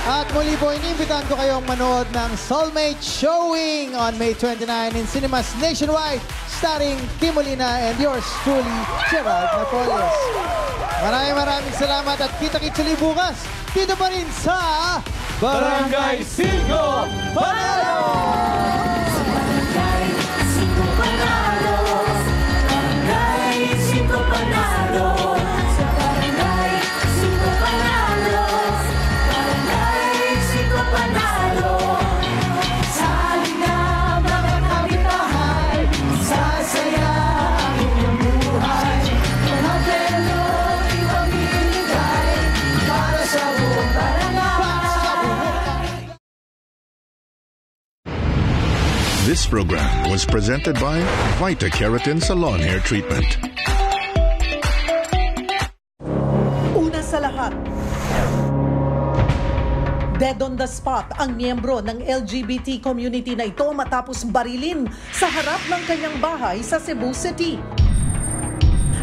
At muli po, inimbitahan ko kayong manood ng Soulmate Showing on May 29 in cinemas nationwide, starring Kim Molina and yours truly, Gerald Napoles. Maraming salamat at kita-kits ulit bukas dito pa rin sa Barangay 5 Panalo! Barangay 5 Panalo! Barangay 5 Panalo! Sa Barangay 5 Panalo! Barangay 5 Panalo! Sa halina mga kapitbahay, sasaya ang inyong buhay. Mga pelo ibabibigay para sa buong barangay. This program was presented by Vita Keratin Salon Hair Treatment. Una sa lahat, dead on the spot ang miyembro ng LGBT community na ito matapos barilin sa harap ng kanyang bahay sa Cebu City.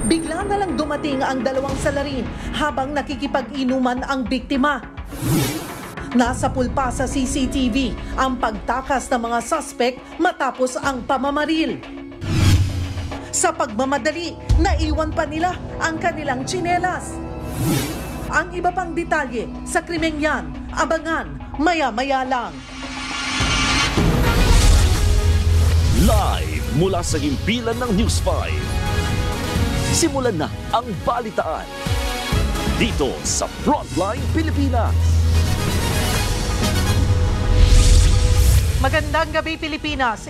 Bigla na lang dumating ang dalawang salarin habang nakikipag-inuman ang biktima. Nasa pulpa sa CCTV ang pagtakas ng mga suspect matapos ang pamamaril. Sa pagmamadali, naiwan pa nila ang kanilang tsinelas. Ang iba pang detalye sa krimeng yan, abangan maya-maya lang. Live mula sa himpilan ng News 5. Simulan na ang balitaan dito sa Frontline Pilipinas. Magandang gabi Pilipinas,